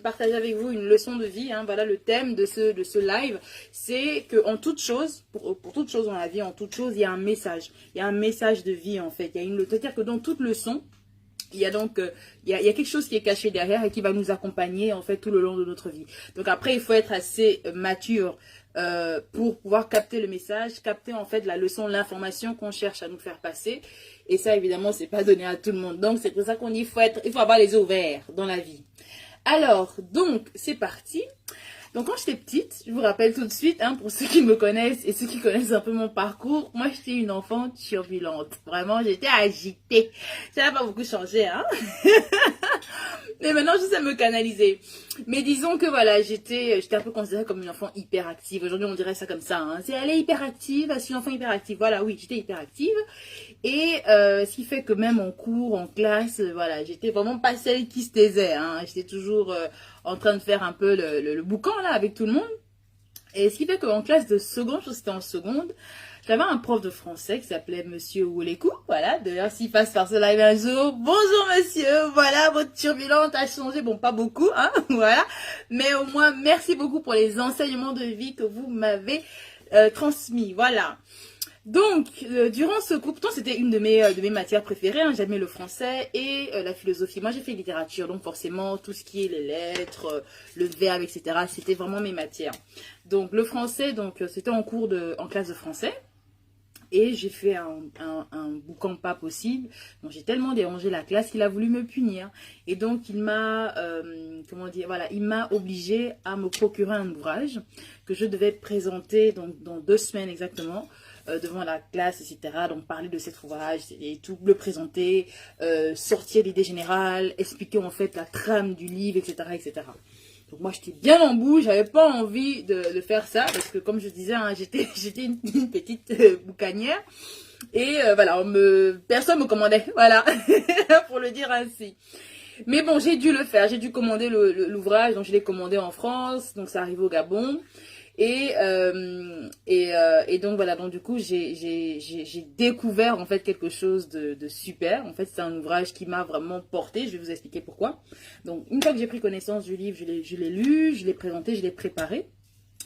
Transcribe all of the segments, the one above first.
Partager avec vous une leçon de vie, hein. Voilà le thème de ce live, c'est que en toute chose, pour toute chose dans la vie, en toute chose, il y a un message, il y a un message de vie en fait, il y a une, c'est-à-dire que dans toute leçon, il y a donc il y a quelque chose qui est caché derrière et qui va nous accompagner en fait tout le long de notre vie. Donc après, il faut être assez mature pour pouvoir capter le message, capter en fait la leçon, l'information qu'on cherche à nous faire passer. Et ça, évidemment, c'est pas donné à tout le monde. Donc c'est pour ça qu'on dit il faut avoir les yeux ouverts dans la vie. Alors, donc, c'est parti. Donc, quand j'étais petite, je vous rappelle tout de suite, hein, pour ceux qui me connaissent et ceux qui connaissent un peu mon parcours, moi, j'étais une enfant turbulente. Vraiment, j'étais agitée. Ça n'a pas beaucoup changé, hein. Mais maintenant, je sais me canaliser. Mais disons que voilà, j'étais un peu considérée comme une enfant hyperactive. Aujourd'hui, on dirait ça comme ça, hein. C'est elle est hyperactive, c'est une enfant hyperactive. Voilà, oui, j'étais hyperactive. Et ce qui fait que même en cours, en classe, voilà, j'étais vraiment pas celle qui se taisait, hein. J'étais toujours en train de faire un peu le boucan là avec tout le monde. Et ce qui fait qu'en classe de seconde, je pense que c'était en seconde, j'avais un prof de français qui s'appelait Monsieur Oulekou. Voilà, d'ailleurs, s'il passe par ce live un jour, bonjour monsieur, voilà, votre turbulente a changé, bon, pas beaucoup, hein, voilà. Mais au moins, merci beaucoup pour les enseignements de vie que vous m'avez transmis, voilà. Donc, durant ce cours, pourtant c'était une de mes matières préférées, hein, j'aimais le français et la philosophie. Moi j'ai fait littérature, donc forcément tout ce qui est les lettres, le verbe, etc. C'était vraiment mes matières. Donc le français, donc c'était en classe de français. Et j'ai fait un boucan pas possible. Donc j'ai tellement dérangé la classe qu'il a voulu me punir. Et donc il m'a, comment dire, voilà, il m'a obligé à me procurer un ouvrage que je devais présenter donc, dans 2 semaines exactement. Devant la classe, etc. Donc parler de cet ouvrage et tout, le présenter, sortir l'idée générale, expliquer en fait la trame du livre, etc. etc. Donc moi j'étais bien en bout, j'avais pas envie de faire ça parce que comme je disais, hein, j'étais une petite boucanière et voilà, personne me commandait, voilà, pour le dire ainsi. Mais bon, j'ai dû le faire, j'ai dû commander l'ouvrage, donc je l'ai commandé en France, donc ça arrive au Gabon. Et donc voilà, donc du coup j'ai découvert en fait quelque chose de super. En fait c'est un ouvrage qui m'a vraiment porté, je vais vous expliquer pourquoi. Donc une fois que j'ai pris connaissance du livre, je l'ai lu, je l'ai présenté, je l'ai préparé.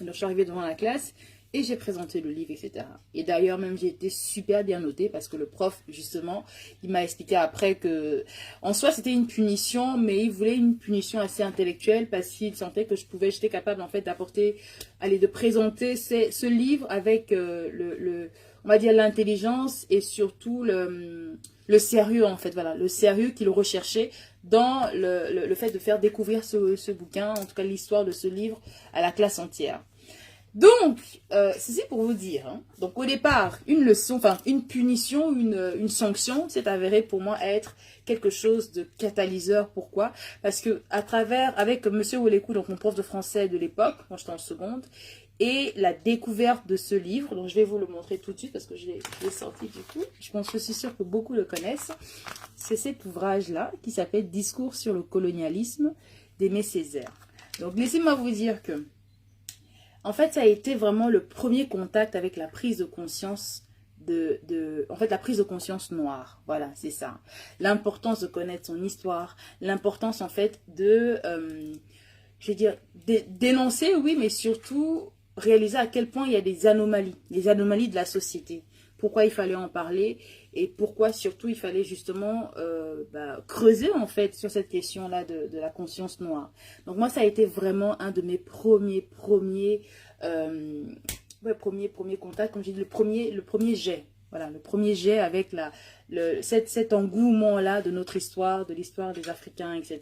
Donc je suis arrivée devant la classe et j'ai présenté le livre, etc. Et d'ailleurs même j'ai été super bien notée parce que le prof justement, il m'a expliqué après que en soi c'était une punition, mais il voulait une punition assez intellectuelle parce qu'il sentait que j'étais capable en fait d'apporter, de présenter ce livre avec on va dire l'intelligence et surtout le sérieux en fait, voilà, le sérieux qu'il recherchait dans le fait de faire découvrir ce bouquin, en tout cas l'histoire de ce livre à la classe entière. Donc, ceci pour vous dire, hein, donc au départ, une leçon, enfin une punition, une sanction, s'est avérée pour moi être quelque chose de catalyseur. Pourquoi? Parce que à travers, avec Monsieur Oulekou, donc mon prof de français de l'époque, quand j'étais en seconde, et la découverte de ce livre, donc je vais vous le montrer tout de suite parce que je l'ai sorti du coup, je suis sûre que beaucoup le connaissent, c'est cet ouvrage-là qui s'appelle Discours sur le colonialisme d'Aimé Césaire. Donc laissez-moi vous dire que en fait, ça a été vraiment le premier contact avec la prise de conscience en fait, la prise de conscience noire. Voilà, c'est ça. L'importance de connaître son histoire, l'importance, en fait, je vais dire, dénoncer, oui, mais surtout réaliser à quel point il y a des anomalies, les anomalies de la société. Pourquoi il fallait en parler et pourquoi surtout il fallait justement creuser en fait sur cette question-là de la conscience noire. Donc moi ça a été vraiment un de mes premiers contacts, comme j'ai dit, le premier jet. Voilà, le premier jet avec cet engouement-là de notre histoire, de l'histoire des Africains, etc.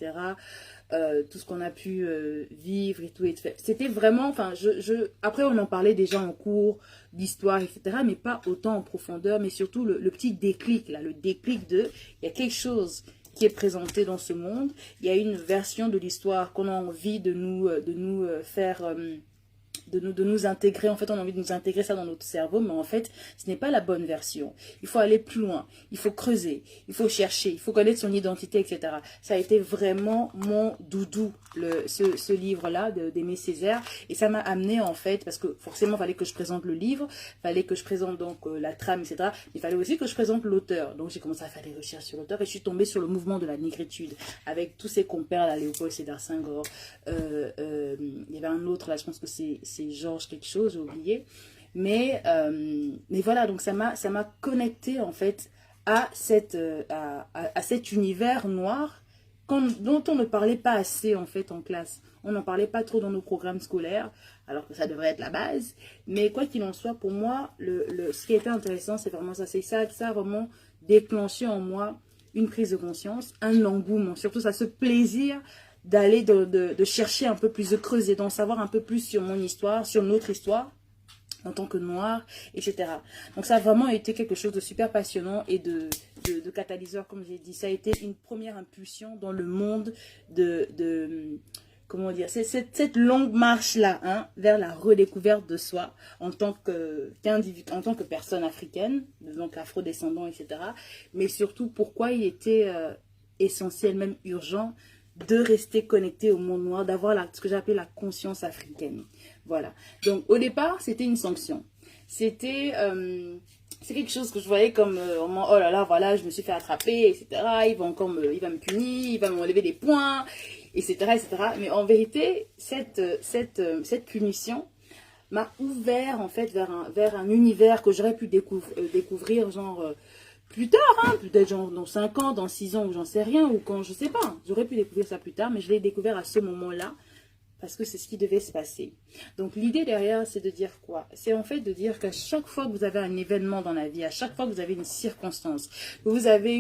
Tout ce qu'on a pu vivre et tout. C'était vraiment, enfin, après on en parlait déjà en cours d'histoire, etc. Mais pas autant en profondeur, mais surtout le petit déclic, là, le déclic il y a quelque chose qui est présenté dans ce monde, il y a une version de l'histoire qu'on a envie de nous faire de nous intégrer. En fait, on a envie de nous intégrer ça dans notre cerveau, mais en fait, ce n'est pas la bonne version. Il faut aller plus loin, il faut creuser, il faut chercher, il faut connaître son identité, etc. Ça a été vraiment mon doudou, ce livre-là d'Aimé Césaire, et ça m'a amené en fait, parce que forcément, il fallait que je présente le livre, il fallait que je présente donc la trame, etc. Il fallait aussi que je présente l'auteur. Donc, j'ai commencé à faire des recherches sur l'auteur, et je suis tombée sur le mouvement de la négritude, avec tous ses compères, là, Léopold Sédar Senghor, il y avait un autre, là, je pense que c'est Georges quelque chose, j'ai oublié. Mais voilà, donc ça m'a connecté en fait à cet univers noir dont on ne parlait pas assez en fait en classe. On n'en parlait pas trop dans nos programmes scolaires, alors que ça devrait être la base. Mais quoi qu'il en soit, pour moi, ce qui était intéressant, c'est vraiment ça. C'est ça a vraiment déclenché en moi une prise de conscience, un engouement, surtout ça, ce plaisir d'aller de chercher un peu plus, de creuser, d'en savoir un peu plus sur mon histoire, sur notre histoire, en tant que noir, etc. Donc ça a vraiment été quelque chose de super passionnant et de catalyseur, comme j'ai dit. Ça a été une première impulsion dans le monde comment dire, cette longue marche-là, hein, vers la redécouverte de soi en tant en tant que personne africaine, donc afrodescendant, etc. Mais surtout, pourquoi il était essentiel, même urgent, de rester connecté au monde noir, d'avoir ce que j'appelle la conscience africaine. Voilà. Donc, au départ, c'était une sanction. C'est quelque chose que je voyais comme, oh là là, voilà, je me suis fait attraper, etc. Il va me punir, il va m'enlever des points, etc., etc. Mais en vérité, cette punition m'a ouvert, en fait, vers un univers que j'aurais pu découvrir, genre... plus tard, hein, peut-être genre dans 5 ans, dans 6 ans, ou j'en sais rien, ou quand, je sais pas. J'aurais pu découvrir ça plus tard, mais je l'ai découvert à ce moment-là, parce que c'est ce qui devait se passer. Donc l'idée derrière, c'est de dire quoi? C'est en fait de dire qu'à chaque fois que vous avez un événement dans la vie, à chaque fois que vous avez une circonstance, que vous avez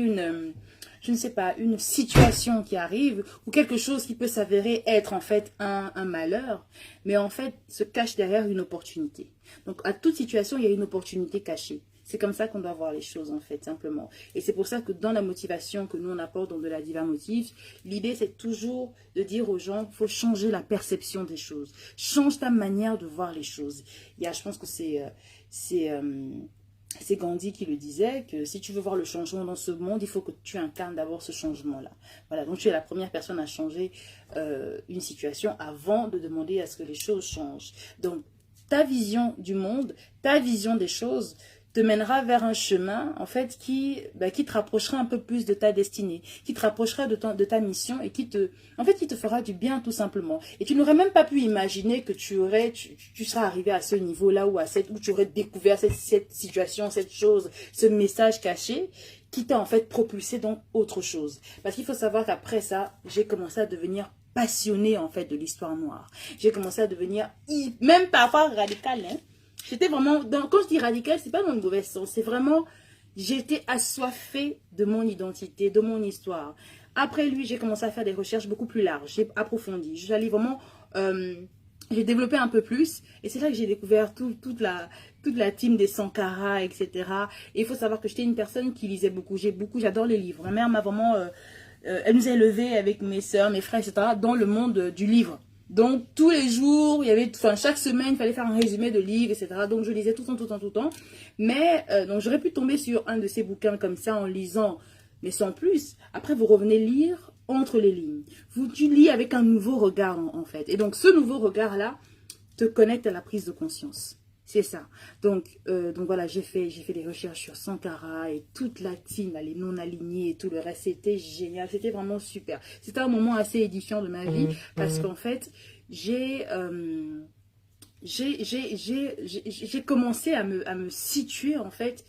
je ne sais pas, une situation qui arrive, ou quelque chose qui peut s'avérer être en fait un malheur, mais en fait se cache derrière une opportunité. Donc à toute situation, il y a une opportunité cachée. C'est comme ça qu'on doit voir les choses, en fait, simplement. Et c'est pour ça que dans la motivation que nous, on apporte dans de la Diva Motive, l'idée, c'est toujours de dire aux gens qu'il faut changer la perception des choses. Change ta manière de voir les choses. Je pense que c'est Gandhi qui le disait, que si tu veux voir le changement dans ce monde, il faut que tu incarnes d'abord ce changement-là. Voilà, donc tu es la première personne à changer une situation avant de demander à ce que les choses changent. Donc, ta vision du monde, ta vision des choses te mènera vers un chemin, en fait, qui te rapprochera un peu plus de ta destinée, qui te rapprochera de ta mission et qui te fera du bien, tout simplement. Et tu n'aurais même pas pu imaginer que tu seras arrivé à ce niveau-là où tu aurais découvert cette situation, cette chose, ce message caché qui t'a en fait propulsé dans autre chose. Parce qu'il faut savoir qu'après ça, j'ai commencé à devenir passionnée, en fait, de l'histoire noire. J'ai commencé à devenir, même parfois radicale, hein. J'étais vraiment, quand je dis radical, c'est pas dans le mauvais sens, c'est vraiment, j'étais assoiffée de mon identité, de mon histoire. Après lui, j'ai commencé à faire des recherches beaucoup plus larges, j'ai approfondi, j'allais vraiment, j'ai développé un peu plus, et c'est là que j'ai découvert toute la team des Sankara, etc. Et il faut savoir que j'étais une personne qui lisait beaucoup, j'adore les livres. Ma mère m'a vraiment, elle nous a élevés avec mes soeurs, mes frères, etc. dans le monde du livre. Donc, tous les jours, chaque semaine, il fallait faire un résumé de livres, etc. Donc, je lisais tout le temps. Mais, donc, j'aurais pu tomber sur un de ces bouquins comme ça en lisant, mais sans plus. Après, vous revenez lire entre les lignes. Tu lis avec un nouveau regard, en fait. Et donc, ce nouveau regard-là te connecte à la prise de conscience. C'est ça. Donc voilà, j'ai fait des recherches sur Sankara et toute la team, les non-alignés et tout le reste. C'était génial. C'était vraiment super. C'était un moment assez édifiant de ma vie parce qu'en fait, j'ai commencé à me situer en fait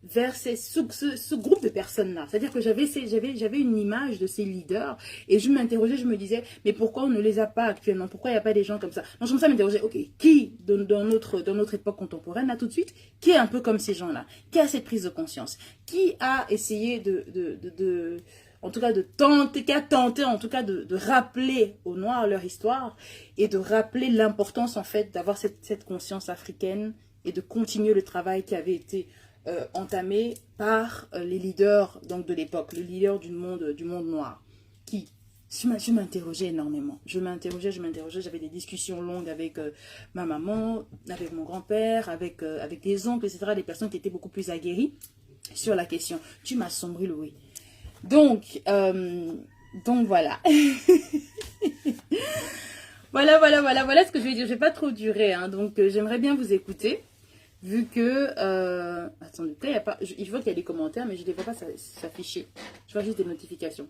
vers ce groupe de personnes-là. C'est-à-dire que j'avais une image de ces leaders et je m'interrogeais, je me disais, mais pourquoi on ne les a pas actuellement? Pourquoi il n'y a pas des gens comme ça? Donc je commençais à m'interroger, ok, qui dans notre époque contemporaine, là tout de suite, qui est un peu comme ces gens-là? Qui a cette prise de conscience? Qui a essayé en tout cas qui a tenté en tout cas de rappeler aux Noirs leur histoire et de rappeler l'importance en fait d'avoir cette conscience africaine et de continuer le travail qui avait été entamé par les leaders donc, de l'époque, les leaders du monde noir, qui Je m'interrogeais énormément. Je m'interrogeais. J'avais des discussions longues avec ma maman, avec mon grand-père, avec des oncles, etc. Des personnes qui étaient beaucoup plus aguerries sur la question. Tu m'as sombré le oui. Donc voilà. Voilà ce que je vais dire. Je vais pas trop durer, hein. Donc j'aimerais bien vous écouter. Vu que... attendez, il y a pas, je vois qu'il y a des commentaires, mais je ne les vois pas s'afficher. Je vois juste des notifications.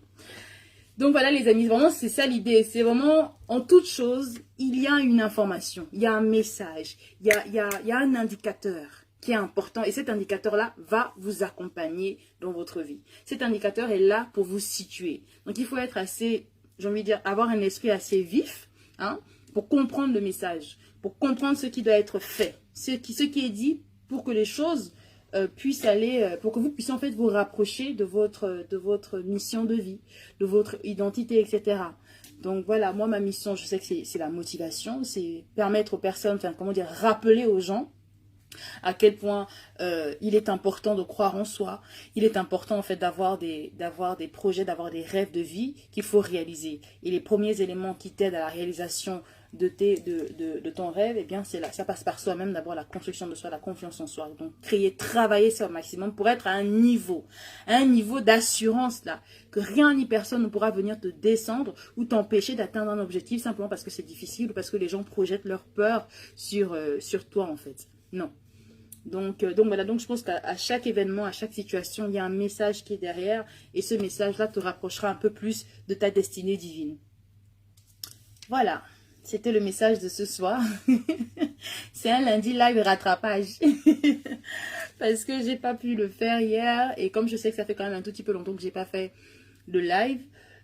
Donc voilà les amis, vraiment c'est ça l'idée. C'est vraiment, en toute chose, il y a une information, il y a un message, il y a un indicateur qui est important. Et cet indicateur-là va vous accompagner dans votre vie. Cet indicateur est là pour vous situer. Donc il faut être assez, j'ai envie de dire, avoir un esprit assez vif, hein, pour comprendre le message, pour comprendre ce qui doit être fait. Ce qui est dit pour que les choses puissent aller, pour que vous puissiez en fait vous rapprocher de votre mission de vie, de votre identité, etc. Donc voilà, moi ma mission, je sais que c'est la motivation, c'est permettre aux personnes, enfin comment dire, rappeler aux gens à quel point il est important de croire en soi, il est important en fait d'avoir des projets, d'avoir des rêves de vie qu'il faut réaliser. Et les premiers éléments qui t'aident à la réalisation de ton rêve, eh bien, ça passe par soi-même, d'abord la construction de soi, la confiance en soi. Donc, travailler ça au maximum pour être à un niveau d'assurance là, que rien ni personne ne pourra venir te descendre ou t'empêcher d'atteindre un objectif simplement parce que c'est difficile ou parce que les gens projettent leur peur sur toi en fait. Non. Donc voilà, donc je pense qu'à chaque événement, à chaque situation, il y a un message qui est derrière et ce message-là te rapprochera un peu plus de ta destinée divine. Voilà. C'était le message de ce soir. C'est un lundi live rattrapage. Parce que j'ai pas pu le faire hier. Et comme je sais que ça fait quand même un tout petit peu longtemps que j'ai pas fait de live,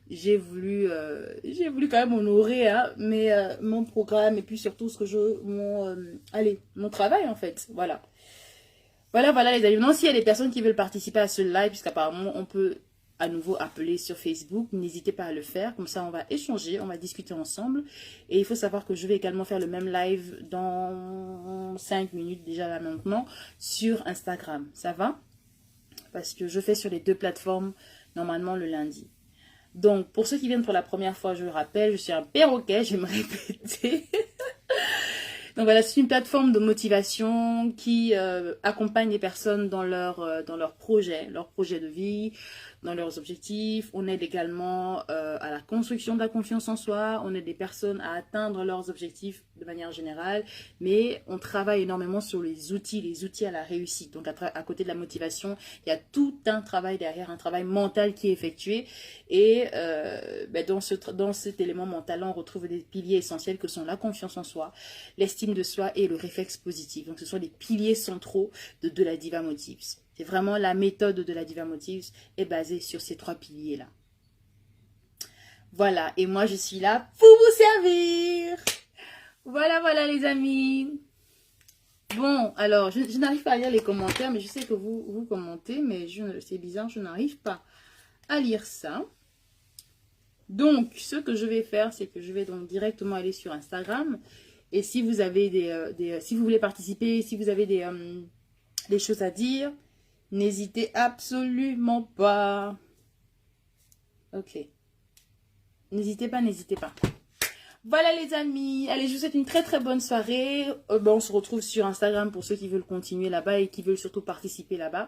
j'ai voulu quand même honorer hein, mon programme et puis surtout mon travail en fait. Voilà. Voilà les amis. Non, s'il y a des personnes qui veulent participer à ce live, puisqu'apparemment on peut à nouveau appeler sur Facebook, n'hésitez pas à le faire, comme ça on va échanger, on va discuter ensemble. Et il faut savoir que je vais également faire le même live dans 5 minutes déjà là maintenant sur Instagram, ça va? Parce que je fais sur les deux plateformes normalement le lundi. Donc pour ceux qui viennent pour la première fois, je le rappelle, je suis un perroquet, je vais me répéter. Donc voilà, c'est une plateforme de motivation qui accompagne les personnes dans leur projet de vie, dans leurs objectifs. On aide également à la construction de la confiance en soi. On aide les personnes à atteindre leurs objectifs de manière générale. Mais on travaille énormément sur les outils à la réussite. Donc à côté de la motivation, il y a tout un travail derrière, un travail mental qui est effectué. Et dans cet élément mental, on retrouve des piliers essentiels que sont la confiance en soi, l'estime de soi et le réflexe positif. Donc ce sont les piliers centraux de la Diva Motives. C'est vraiment la méthode de la Diva Motives est basée sur ces 3 piliers-là. Voilà, et moi je suis là pour vous servir. Voilà les amis. Bon, alors, je n'arrive pas à lire les commentaires, mais je sais que vous commentez, mais c'est bizarre, je n'arrive pas à lire ça. Donc, ce que je vais faire, c'est que je vais donc directement aller sur Instagram. Et si vous avez si vous voulez participer, si vous avez des choses à dire, n'hésitez absolument pas. Ok. N'hésitez pas. Voilà les amis. Allez, je vous souhaite une très bonne soirée. On se retrouve sur Instagram pour ceux qui veulent continuer là-bas et qui veulent surtout participer là-bas.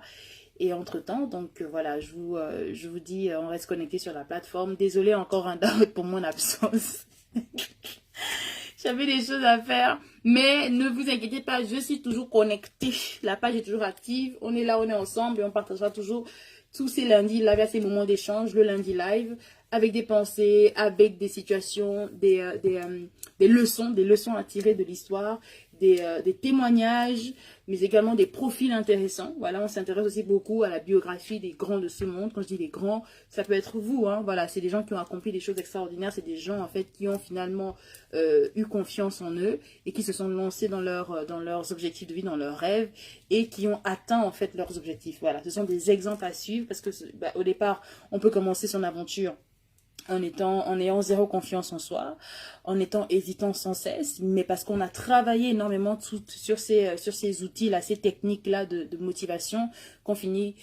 Et entre-temps, donc voilà, je vous dis, on reste connecté sur la plateforme. Désolée encore un doute pour mon absence. J'avais des choses à faire, mais ne vous inquiétez pas, je suis toujours connectée. La page est toujours active. On est là, on est ensemble et on partagera toujours tous ces lundis live, à ces moments d'échange, le lundi live, avec des pensées, avec des situations, des leçons à tirer de l'histoire, des témoignages, mais également des profils intéressants. Voilà, on s'intéresse aussi beaucoup à la biographie des grands de ce monde. Quand je dis les grands, ça peut être vous, hein. Voilà, c'est des gens qui ont accompli des choses extraordinaires. C'est des gens, en fait, qui ont finalement eu confiance en eux et qui se sont lancés dans leurs objectifs de vie, dans leurs rêves et qui ont atteint, en fait, leurs objectifs. Voilà, ce sont des exemples à suivre parce que, au départ, on peut commencer son aventure en ayant zéro confiance en soi, en étant hésitant sans cesse, mais parce qu'on a travaillé énormément sur ces outils-là, ces techniques-là de motivation, qu'on finit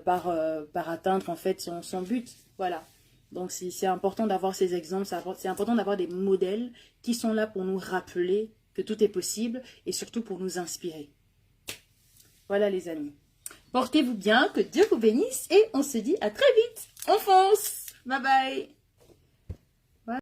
par atteindre en fait son but. Voilà. Donc, c'est important d'avoir ces exemples, c'est important d'avoir des modèles qui sont là pour nous rappeler que tout est possible et surtout pour nous inspirer. Voilà les amis. Portez-vous bien, que Dieu vous bénisse et on se dit à très vite. On fonce. Bye bye.